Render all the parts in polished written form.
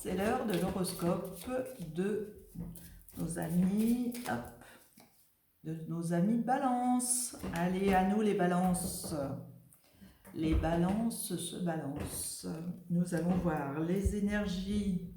C'est l'heure de l'horoscope de nos amis, Balance. Allez, à nous les balances. Les balances se balancent. Nous allons voir les énergies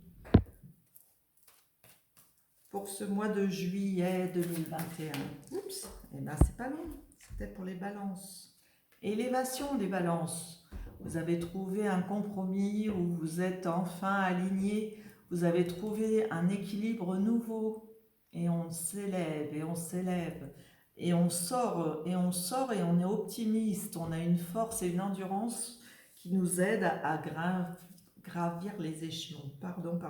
pour ce mois de juillet 2021. Oups, et bien c'est pas long, c'était pour les balances. Élévation des balances. Vous avez trouvé un compromis où vous êtes enfin aligné, vous avez trouvé un équilibre nouveau et on s'élève et on s'élève et on sort et on sort et on est optimiste, on a une force et une endurance qui nous aident à gravir les échelons. Pardon.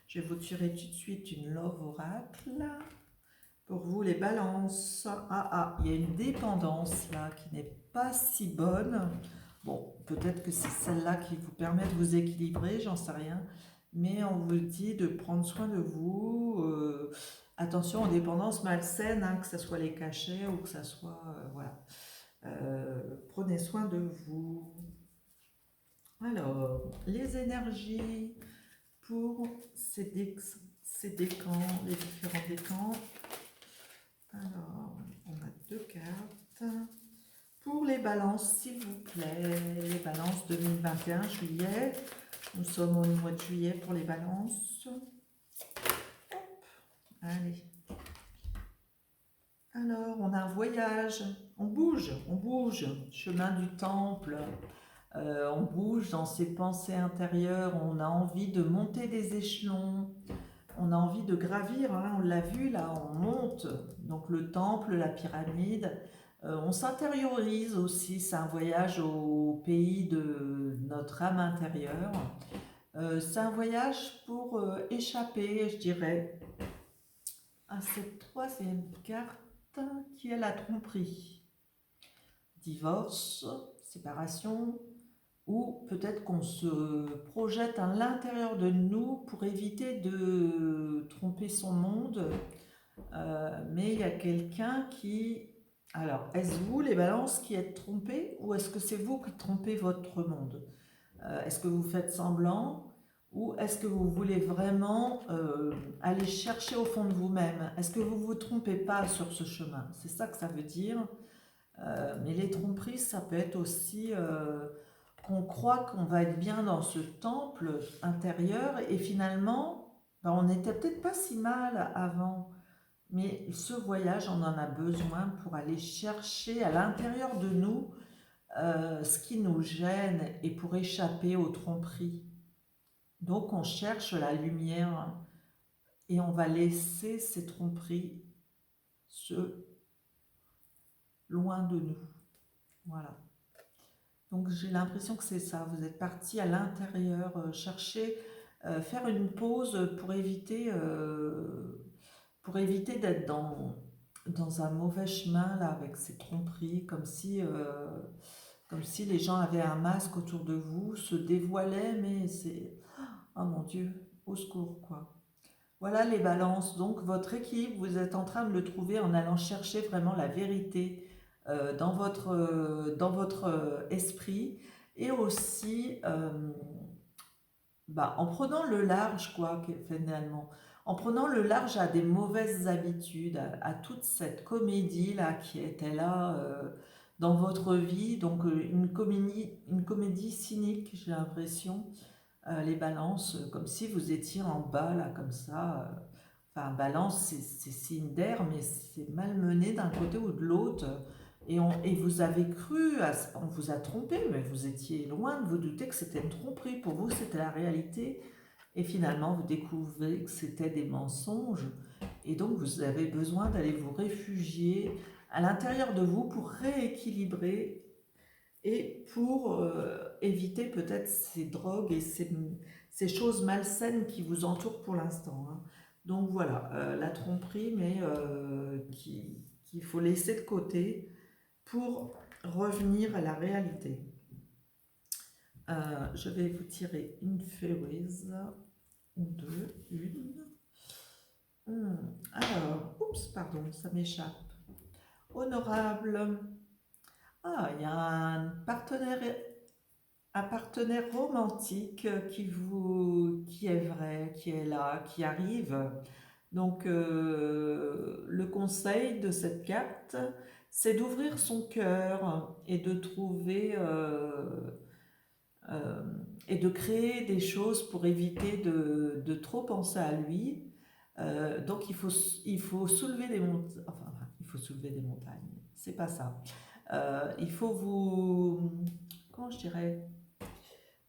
Je vais vous tirer tout de suite une Love Oracle. Pour vous les balances, il y a une dépendance là qui n'est pas si bonne. Bon, peut-être que c'est celle-là qui vous permet de vous équilibrer, j'en sais rien. Mais on vous dit de prendre soin de vous. Attention aux dépendances malsaines, hein, que ce soit les cachets ou que ce soit... voilà. Prenez soin de vous. Alors, les énergies pour ces décans, les différents décans. Alors, on a 2 cartes. Pour les balances, s'il vous plaît, les balances 2021, juillet. Nous sommes au mois de juillet pour les balances. Hop. Allez. Alors, on a un voyage. On bouge. Chemin du temple. On bouge dans ses pensées intérieures. On a envie de monter des échelons. On a envie de gravir, hein, on l'a vu là, on monte, donc le temple, la pyramide, on s'intériorise aussi, c'est un voyage au pays de notre âme intérieure. C'est un voyage pour échapper, je dirais, à cette troisième carte qui est la tromperie. Divorce, séparation, ou peut-être qu'on se projette à l'intérieur de nous pour éviter de tromper son monde. Mais il y a quelqu'un qui... Alors, est-ce vous, les balances, qui êtes trompés ou est-ce que c'est vous qui trompez votre monde? Est-ce que vous faites semblant ou est-ce que vous voulez vraiment aller chercher au fond de vous-même? Est-ce que vous ne vous trompez pas sur ce chemin? C'est ça que ça veut dire. Mais les tromperies, ça peut être aussi... qu'on croit qu'on va être bien dans ce temple intérieur et finalement, on n'était peut-être pas si mal avant, mais ce voyage, on en a besoin pour aller chercher à l'intérieur de nous ce qui nous gêne et pour échapper aux tromperies. Donc on cherche la lumière et on va laisser ces tromperies loin de nous. Voilà. Donc j'ai l'impression que c'est ça, vous êtes parti à l'intérieur, chercher, faire une pause pour éviter d'être dans un mauvais chemin là, avec ces tromperies, comme si les gens avaient un masque autour de vous, se dévoilaient, mais c'est... Oh mon Dieu, au secours quoi. Voilà les balances, donc votre équilibre, vous êtes en train de le trouver en allant chercher vraiment la vérité dans votre esprit et aussi en prenant le large quoi finalement, en prenant le large à des mauvaises habitudes, à toute cette comédie là qui était là dans votre vie, donc une comédie cynique j'ai l'impression. Les balances, comme si vous étiez en bas, là, comme ça. Enfin, balance, c'est signe d'air, mais c'est malmené d'un côté ou de l'autre. Et vous avez cru, on vous a trompé, mais vous étiez loin de vous douter que c'était une tromperie. Pour vous, c'était la réalité. Et finalement, vous découvrez que c'était des mensonges. Et donc, vous avez besoin d'aller vous réfugier à l'intérieur de vous pour rééquilibrer et pour éviter peut-être ces drogues et ces choses malsaines qui vous entourent pour l'instant. Hein. Donc voilà, la tromperie, mais qu'il faut laisser de côté pour revenir à la réalité. Je vais vous tirer une fairies, ou deux, Alors, oups, pardon, ça m'échappe. Honorable. Ah, il y a un partenaire un partenaire romantique qui est vrai, qui est là, qui arrive. Donc, le conseil de cette carte, c'est d'ouvrir son cœur et de trouver euh, et de créer des choses pour éviter de trop penser à lui. Donc, il faut soulever des montagnes. Enfin, il faut soulever des montagnes. C'est pas ça. Il faut vous. Comment je dirais?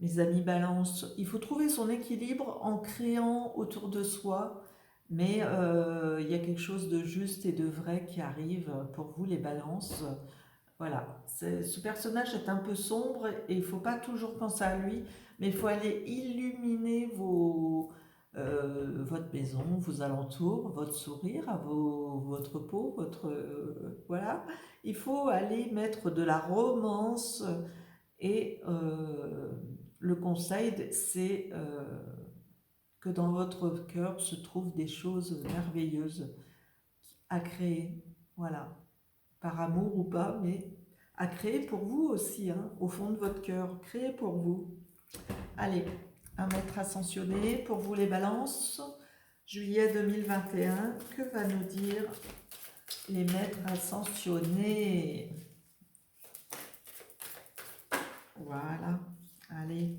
Mes amis balance, il faut trouver son équilibre en créant autour de soi, mais il y a quelque chose de juste et de vrai qui arrive pour vous les balances. Voilà, ce personnage est un peu sombre et il ne faut pas toujours penser à lui, mais il faut aller illuminer votre maison, vos alentours, votre sourire, votre peau, voilà. Il faut aller mettre de la romance et le conseil, c'est que dans votre cœur se trouvent des choses merveilleuses à créer, voilà, par amour ou pas, mais à créer pour vous aussi, hein, au fond de votre cœur, créer pour vous. Allez, un maître ascensionné pour vous les balances, juillet 2021, que va nous dire les maîtres ascensionnés? Voilà, allez.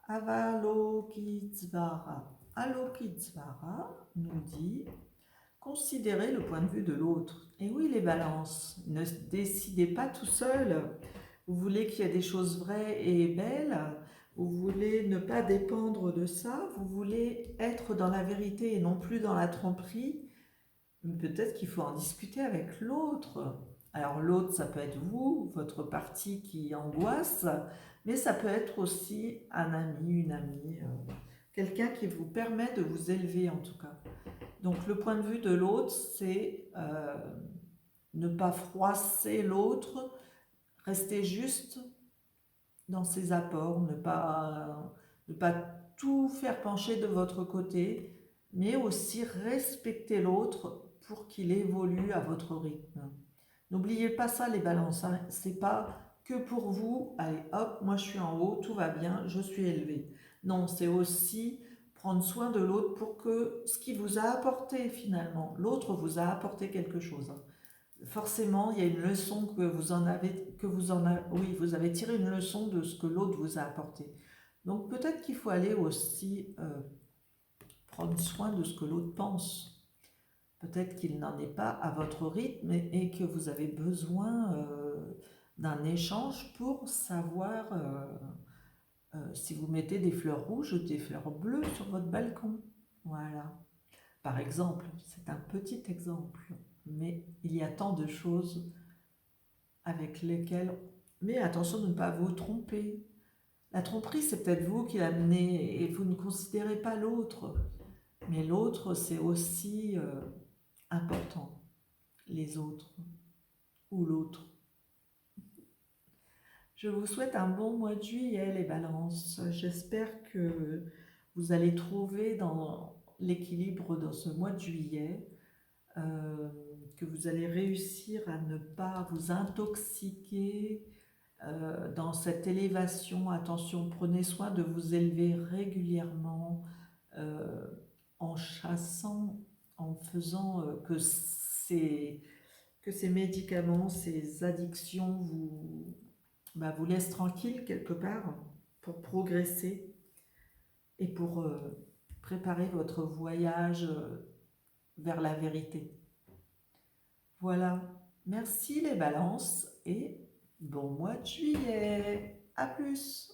Avalokitesvara. Avalokitesvara nous dit considérez le point de vue de l'autre. Et oui, les balances, ne décidez pas tout seul. Vous voulez qu'il y ait des choses vraies et belles, vous voulez ne pas dépendre de ça, vous voulez être dans la vérité et non plus dans la tromperie. Peut-être qu'il faut en discuter avec l'autre. Alors l'autre, ça peut être vous, votre partie qui angoisse, mais ça peut être aussi un ami, une amie, quelqu'un qui vous permet de vous élever en tout cas. Donc le point de vue de l'autre, c'est ne pas froisser l'autre, rester juste dans ses apports, ne pas tout faire pencher de votre côté, mais aussi respecter l'autre pour qu'il évolue à votre rythme. N'oubliez pas ça les balances, hein. C'est pas que pour vous, allez hop, moi je suis en haut, tout va bien, je suis élevé. Non, c'est aussi prendre soin de l'autre pour que ce qui vous a apporté finalement, l'autre vous a apporté quelque chose, hein. Forcément, il y a une leçon oui, vous avez tiré une leçon de ce que l'autre vous a apporté. Donc peut-être qu'il faut aller aussi prendre soin de ce que l'autre pense. Peut-être qu'il n'en est pas à votre rythme et que vous avez besoin d'un échange pour savoir si vous mettez des fleurs rouges ou des fleurs bleues sur votre balcon. Voilà. Par exemple, c'est un petit exemple, mais il y a tant de choses avec lesquelles... Mais attention de ne pas vous tromper. La tromperie, c'est peut-être vous qui l'amenez et vous ne considérez pas l'autre. Mais l'autre, c'est aussi important. Les autres ou l'autre. Je vous souhaite un bon mois de juillet, les balances. J'espère que vous allez trouver dans l'équilibre dans ce mois de juillet, que vous allez réussir à ne pas vous intoxiquer dans cette élévation. Attention, prenez soin de vous élever régulièrement en chassant, en faisant que ces médicaments, ces addictions vous laissent tranquille quelque part pour progresser et pour préparer votre voyage vers la vérité. Voilà, merci les balances et bon mois de juillet. À plus.